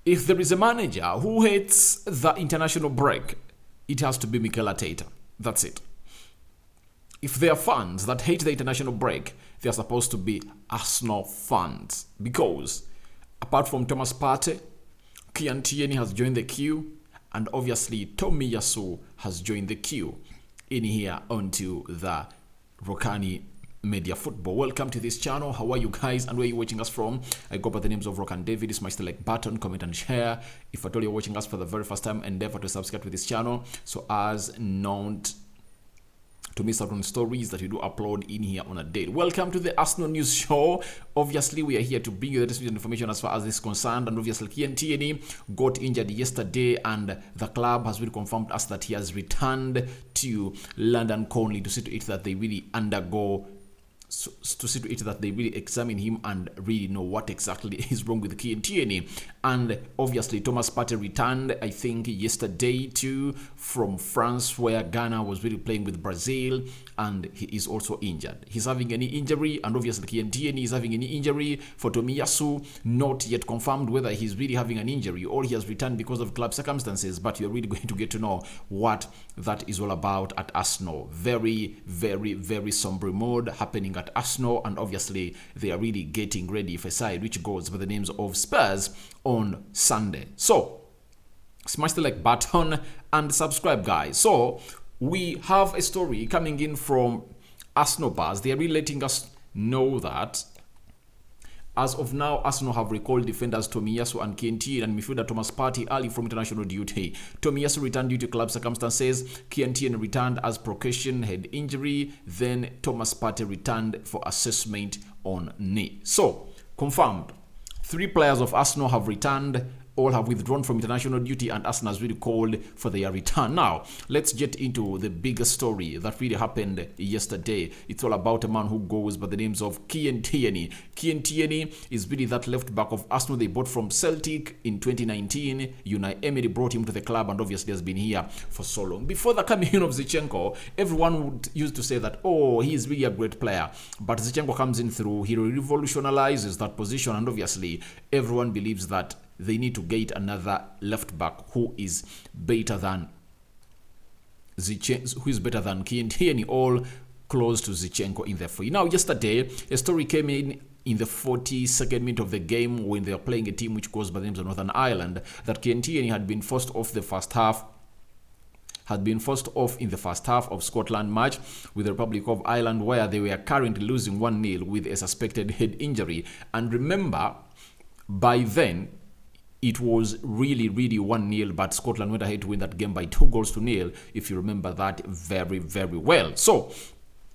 If there is a manager who hates the international break, it has to be Mikel Arteta. That's it. If there are fans that hate the international break, they are supposed to be Arsenal fans. Because apart from Thomas Partey, Kieran Tierney has joined the queue, and obviously Tomiyasu has joined the queue in here onto the Rokani Media Football. Welcome to this channel. How are you guys and where are you watching us from? I go by the names of Rokani David. Smash the like button, comment and share. If at all you're watching us for the very first time, endeavor to subscribe to this channel so as not to miss out on stories that we do upload in here on a day. Welcome to the Arsenal News Show. Obviously, we are here to bring you the latest information as far as this is concerned. And obviously, Kieran Tierney got injured yesterday, and the club has really confirmed us that he has returned to London Conley to see to it that they really examine him and really know what exactly is wrong with Kieran Tierney. And obviously Thomas Partey returned, I think, yesterday too from France, where Ghana was really playing with Brazil, and he is also injured. He's having any injury, and obviously Kieran Tierney is having any injury. For Tomiyasu, not yet confirmed whether he's really having an injury or he has returned because of club circumstances, but you're really going to get to know what that is all about at Arsenal. Very, very, very somber mode happening at Arsenal, and obviously they are really getting ready for a side which goes by the names of Spurs on Sunday. So smash the like button and subscribe, guys. So we have a story coming in from Arsenal Buzz. They are really letting us know that as of now, Arsenal have recalled defenders Tomiyasu and Kieran Tierney and midfielder Thomas Partey early from international duty. Tomiyasu returned due to club circumstances. Kieran Tierney returned as precaution head injury. Then Thomas Partey returned for assessment on knee. So, confirmed. 3 players of Arsenal have returned. All have withdrawn from international duty, and Arsenal has really called for their return. Now, let's get into the bigger story that really happened yesterday. It's all about a man who goes by the names of Kieran Tierney. Kieran Tierney is really that left back of Arsenal they bought from Celtic in 2019. Unai Emery brought him to the club and obviously has been here for so long. Before the coming in of Zinchenko, everyone used to say that, oh, he is really a great player. But Zinchenko comes in through, he revolutionizes that position, and obviously everyone believes that they need to get another left back who is better than Kieran Tierney, all close to Zinchenko in the free. Now, yesterday, a story came in the 42nd minute of the game when they were playing a team which goes by the names of Northern Ireland, that Kieran Tierney had been forced off in the first half of Scotland match with the Republic of Ireland, where they were currently losing 1-0 with a suspected head injury. And remember, by then, it was really 1-0, but Scotland went ahead to win that game by 2-0, if you remember that very, very well. So,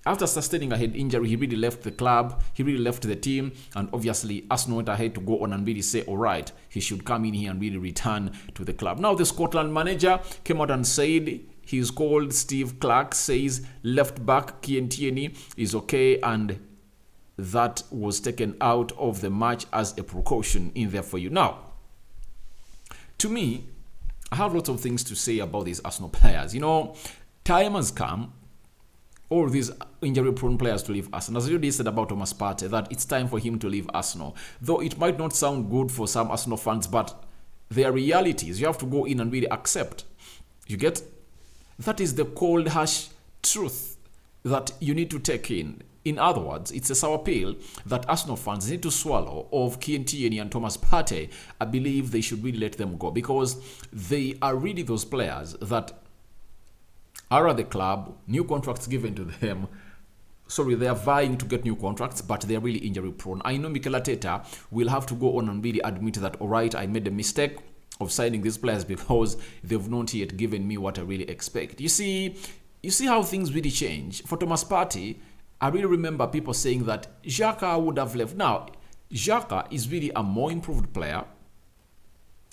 after sustaining a head injury, he really left the club, he really left the team, and obviously Arsenal went ahead to go on and really say, all right, he should come in here and really return to the club. Now, the Scotland manager came out and said, he's called Steve Clark, says left back Kieran Tierney is okay, and that was taken out of the match as a precaution in there for you. Now, to me, I have lots of things to say about these Arsenal players. You know, time has come, all these injury-prone players to leave Arsenal. As I already said about Thomas Partey, that it's time for him to leave Arsenal. Though it might not sound good for some Arsenal fans, but they are realities. You have to go in and really accept. You get? That is the cold, harsh truth that you need to take in. In other words, it's a sour pill that Arsenal fans need to swallow of Kieran Tierney and Thomas Partey. I believe they should really let them go, because they are really those players that are at the club, new contracts given to them. Sorry, they are vying to get new contracts, but they are really injury prone. I know Mikel Arteta will have to go on and really admit that, all right, I made a mistake of signing these players because they've not yet given me what I really expect. You see how things really change. For Thomas Partey, I really remember people saying that Xhaka would have left. Now, Xhaka is really a more improved player,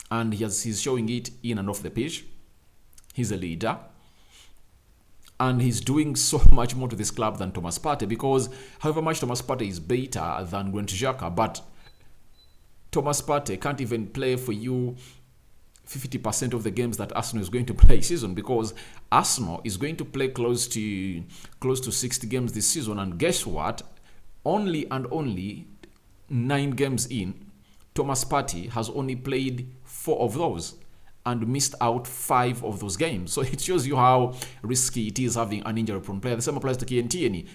and he's showing it in and off the pitch. He's a leader, and he's doing so much more to this club than Thomas Partey, because however much Thomas Partey is better than Granit Xhaka, but Thomas Partey can't even play for you 50% of the games that Arsenal is going to play this season, because Arsenal is going to play close to 60 games this season, and guess what? Only 9 games in, Thomas Partey has only played 4 of those and missed out 5 of those games. So it shows you how risky it is having an injury-prone player. The same applies to Kieran Tierney.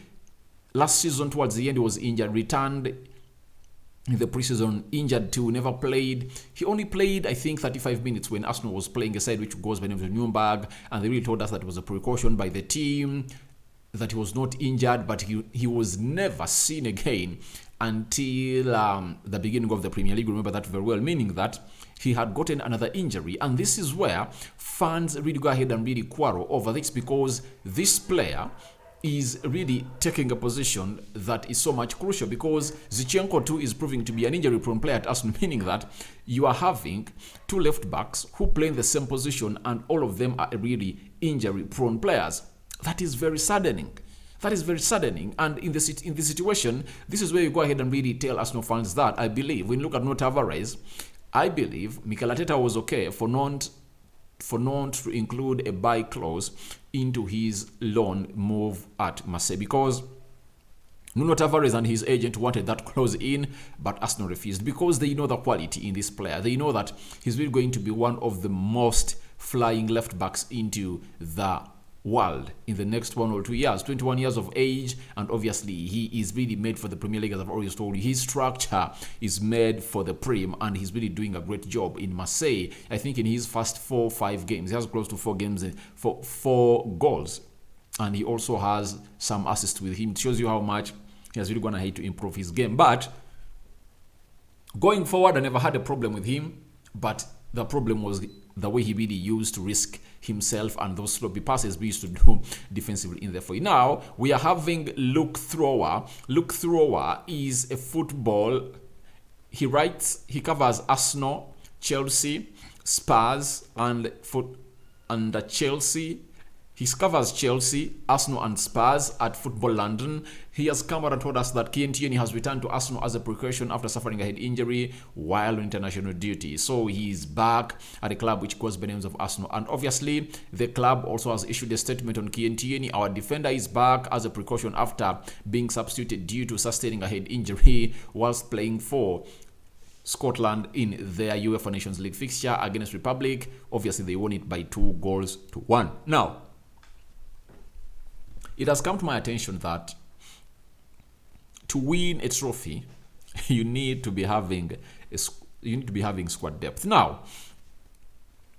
Last season, towards the end, he was injured, returned in the preseason, injured too, never played. He only played, I think, 35 minutes when Arsenal was playing a side which goes by the name of Nuremberg, and they really told us that it was a precaution by the team, that he was not injured, but he was never seen again until the beginning of the Premier League. Remember that very well, meaning that he had gotten another injury. And this is where fans really go ahead and really quarrel over this, because this player is really taking a position that is so much crucial, because Zinchenko too is proving to be an injury-prone player at Arsenal, meaning that you are having 2 left-backs who play in the same position and all of them are really injury-prone players. That is very saddening. That is very saddening. And in this situation, this is where you go ahead and really tell Arsenal fans that I believe, when you look at Nuno Tavares, I believe Mikel Arteta was okay for not to include a buy clause into his loan move at Marseille, because Nuno Tavares and his agent wanted that clause in, but Arsenal refused, because they know the quality in this player. They know that he's really going to be one of the most flying left backs into the world in the next 1 or 2 years. 21 years of age, and obviously he is really made for the Premier League, as I've always told you. His structure is made for the Prem, and he's really doing a great job in Marseille. I think in his first 4 or 5 games, he has close to 4 games for 4 goals, and he also has some assists with him. It shows you how much he has really gone ahead to improve his game. But going forward, I never had a problem with him, but the problem was the way he really used to risk himself and those sloppy passes we used to do defensively in the field. Now we are having Luke Thrower. Luke Thrower is a football. He covers Arsenal, Chelsea, Spurs, and Chelsea. He covers Chelsea, Arsenal, and Spurs at Football London. He has come out and told us that Kieran Tierney has returned to Arsenal as a precaution after suffering a head injury while on international duty. So he's back at a club which goes by the names of Arsenal. And obviously, the club also has issued a statement on Kieran Tierney. Our defender is back as a precaution after being substituted due to sustaining a head injury whilst playing for Scotland in their UEFA Nations League fixture against Republic. Obviously, they won it by 2-1. Now, it has come to my attention that to win a trophy, you need to be having squad depth. Now,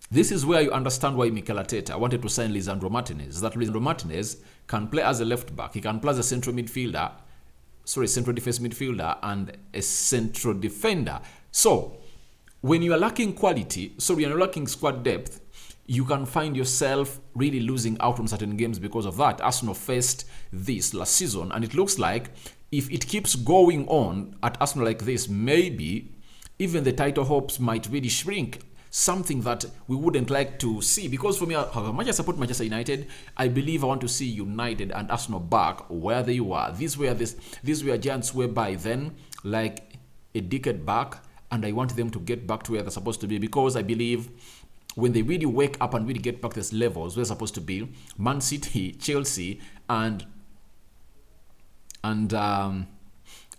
this is where you understand why Mikel Arteta wanted to sign Lisandro Martinez. That Lisandro Martinez can play as a left back, he can play as a central defense midfielder, and a central defender. So, when you are lacking quality, you're lacking squad depth, you can find yourself really losing out on certain games because of that. Arsenal faced this last season, and it looks like if it keeps going on at Arsenal like this, maybe even the title hopes might really shrink, something that we wouldn't like to see. Because for me, how much I support Manchester United, I believe I want to see United and Arsenal back where they were. These were giants were by then, like a decade back, and I want them to get back to where they're supposed to be, because I believe when they really wake up and really get back to these levels where they're supposed to be, Man City, Chelsea, and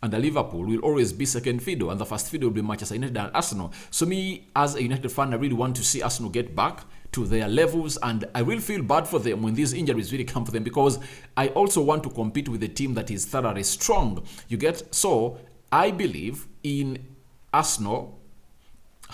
Liverpool will always be second fiddle, and the first fiddle will be Manchester United and Arsenal. So me, as a United fan, I really want to see Arsenal get back to their levels, and I will feel bad for them when these injuries really come for them, because I also want to compete with a team that is thoroughly strong. You get? So I believe in Arsenal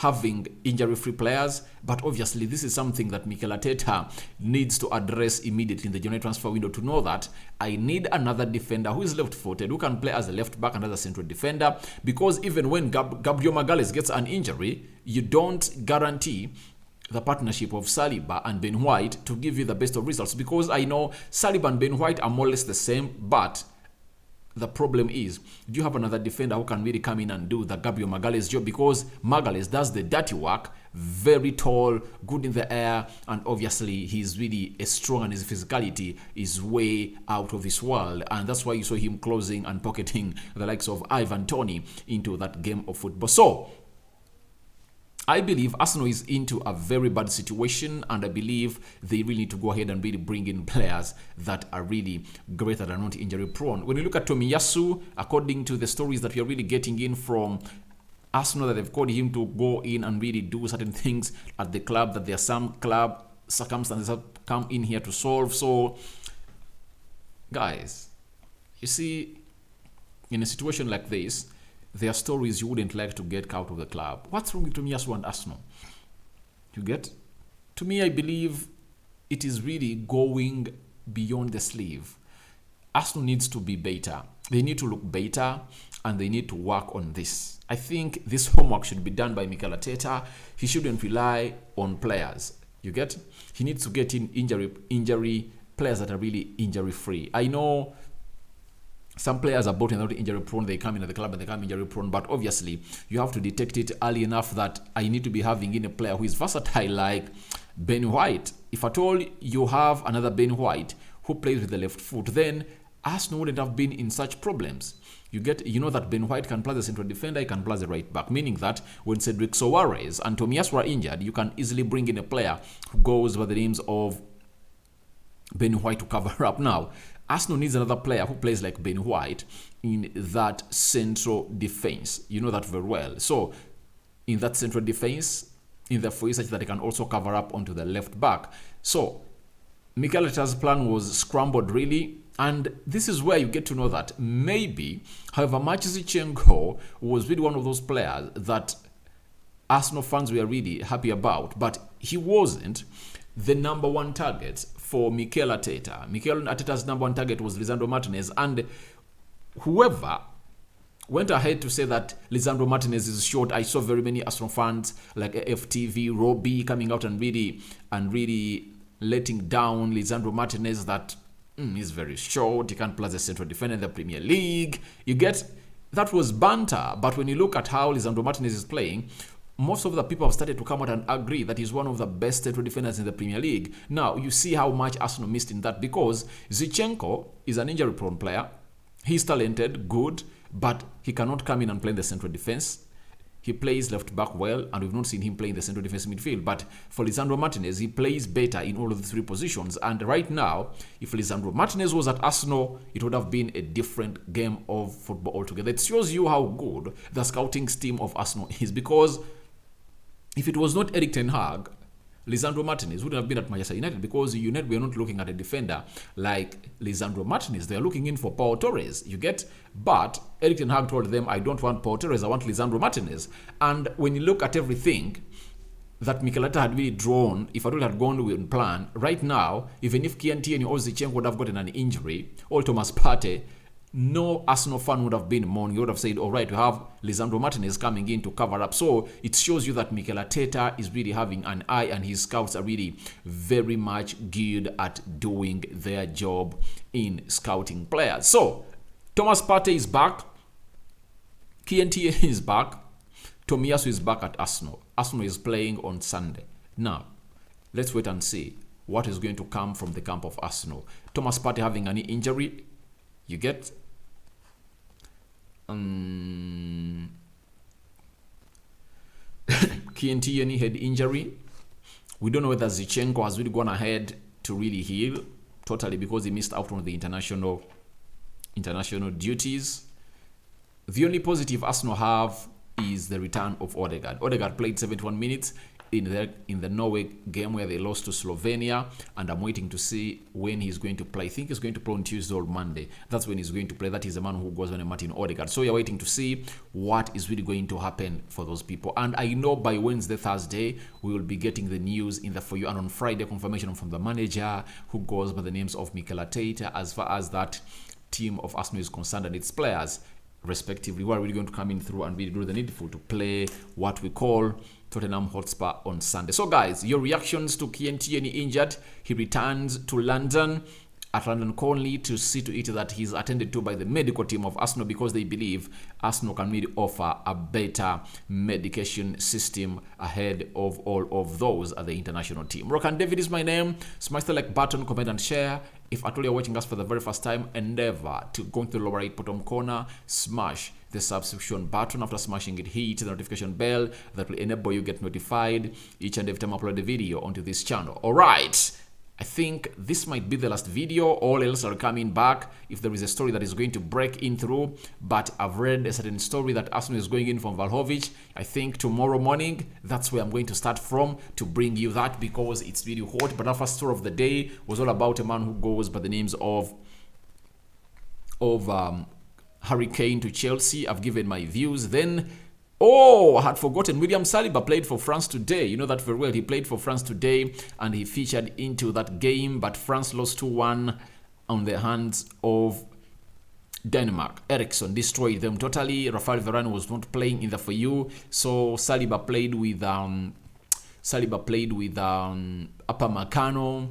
having injury-free players, but obviously this is something that Mikel Arteta needs to address immediately in the January transfer window, to know that I need another defender who is left-footed, who can play as a left back and as a central defender, because even when Gabriel Magalhaes gets an injury, you don't guarantee the partnership of Saliba and Ben White to give you the best of results, because I know Saliba and Ben White are more or less the same, but the problem is, do you have another defender who can really come in and do the Gabriel Magalhaes job? Because Magalhaes does the dirty work, very tall, good in the air, and obviously he's really strong, and his physicality is way out of this world. And that's why you saw him closing and pocketing the likes of Ivan Toney into that game of football. So I believe Arsenal is into a very bad situation, and I believe they really need to go ahead and really bring in players that are really great, that are not injury prone. When you look at Tomiyasu, according to the stories that we are really getting in from Arsenal that they've called him to go in and really do certain things at the club, that there are some club circumstances that come in here to solve. So, guys, you see, in a situation like this, there are stories you wouldn't like to get out of the club. What's wrong with Tomiyasu and Arsenal? You get? To me, I believe it is really going beyond the sleeve. Arsenal needs to be better. They need to look better, and they need to work on this. I think this homework should be done by Mikel Arteta. He shouldn't rely on players. You get? He needs to get in injury players that are really injury-free. I know some players are bought in, not injury-prone. They come into the club and they come injury-prone. But obviously, you have to detect it early enough that I need to be having in a player who is versatile like Ben White. If at all you have another Ben White who plays with the left foot, then Arsenal wouldn't have been in such problems. You know that Ben White can play the central defender, he can play the right back, meaning that when Cedric Soares and Tomiyasu are injured, you can easily bring in a player who goes by the names of Ben White to cover up. Now, Arsenal needs another player who plays like Ben White in that central defense. You know that very well. So, in that central defense, in the free such that he can also cover up onto the left back. So, Mikel Arteta's plan was scrambled really, and this is where you get to know that maybe, however much Zinchenko was really one of those players that Arsenal fans were really happy about, but he wasn't the number one target for Mikel Arteta. Mikel Arteta's number one target was Lisandro Martinez, and whoever went ahead to say that Lisandro Martinez is short. I saw very many Arsenal fans like FTV, Robbie coming out and really letting down Lisandro Martinez that he's very short, he can't play as a central defender in the Premier League. You get? That was banter. But when you look at how Lisandro Martinez is playing, most of the people have started to come out and agree that he's one of the best central defenders in the Premier League. Now, you see how much Arsenal missed in that, because Zinchenko is an injury-prone player. He's talented, good, but he cannot come in and play in the central defense. He plays left back well, and we've not seen him play in the central defense midfield. But for Lisandro Martinez, he plays better in all of the three positions. And right now, if Lisandro Martinez was at Arsenal, it would have been a different game of football altogether. It shows you how good the scouting team of Arsenal is, because if it was not Erik ten Hag, Lisandro Martinez wouldn't have been at Manchester United, because United were not looking at a defender like Lisandro Martinez. They are looking in for Pau Torres, you get? But Erik ten Hag told them, I don't want Pau Torres, I want Lisandro Martinez. And when you look at everything that Mikel Arteta had really drawn, if Arteta had gone with plan, right now, even if Kieran Tierney or Zinchenko would have gotten an injury, or Thomas Partey, no Arsenal fan would have been mourning. He would have said, all right, we have Lisandro Martinez coming in to cover up. So it shows you that Mikel Arteta is really having an eye, and his scouts are really very much geared at doing their job in scouting players. So Thomas Partey is back. Kieran Tierney is back. Tomiyasu is back at Arsenal. Arsenal is playing on Sunday. Now, let's wait and see what is going to come from the camp of Arsenal. Thomas Partey having an injury, you get? Kieran Tierney head injury. We don't know whether Zinchenko has really gone ahead to really heal totally, because he missed out on the international duties. The only positive Arsenal have is the return of Odegaard. Odegaard played 71 minutes in the Norway game where they lost to Slovenia, and I'm waiting to see when he's going to play. I think he's going to play on Tuesday or Monday. That's when he's going to play. That is the man who goes on a Martin Odegaard. So you're waiting to see what is really going to happen for those people. And I know by Wednesday, Thursday, we will be getting the news in the For You, and on Friday, confirmation from the manager who goes by the names of Mikel Arteta, as far as that team of Arsenal is concerned and its players respectively, who are really going to come in through and really do the needful to play what we call Tottenham Hotspur on Sunday. So guys, your reactions to Kieran Tierney injured. He returns to London at London Colney to see to it that he's attended to by the medical team of Arsenal, because they believe Arsenal can really offer a better medication system ahead of all of those at the international team. Rokani David is my name. Smash the like button, comment and share. If at all you're watching us for the very first time, endeavor to go into the lower right bottom corner, smash the subscription button. After smashing it, hit the notification bell that will enable you get notified each and every time I upload a video onto this channel. All right. I think this might be the last video. All else are coming back if there is a story that is going to break in through. But I've read a certain story that Arsenal is going in from Vlahovic. I think tomorrow morning, that's where I'm going to start from to bring you that, because it's really hot. But our first story of the day was all about a man who goes by the names of Harry Kane to Chelsea. I've given my views. Then, I had forgotten, William Saliba played for France today. You know that very well. He played for France today and he featured into that game, but France lost 2-1 on the hands of Denmark. Eriksson destroyed them totally. Rafael Varane was not playing in the for you, so Saliba played with Upamecano.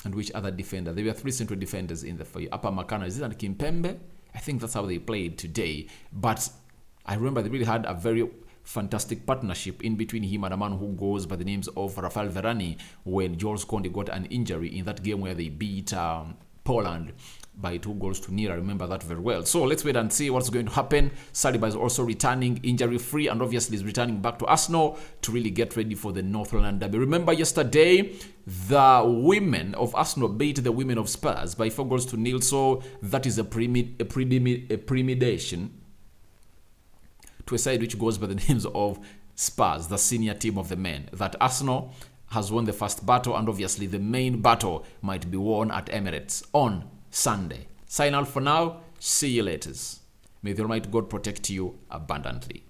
And which other defender? There were 3 central defenders in the for you. Upamecano, is it and Kimpembe? I think that's how they played today. But I remember they really had a very fantastic partnership in between him and a man who goes by the names of Rafael Varane when Jules Koundé got an injury in that game where they beat Poland by 2-0. I remember that very well. So let's wait and see what's going to happen. Saliba is also returning injury-free and obviously is returning back to Arsenal to really get ready for the North London derby. Remember yesterday, the women of Arsenal beat the women of Spurs by 4-0. So that is a premeditation to a side which goes by the names of Spurs, the senior team of the men, that Arsenal has won the first battle, and obviously the main battle might be won at Emirates on Sunday. Sign out for now. See you later. May the Almighty God protect you abundantly.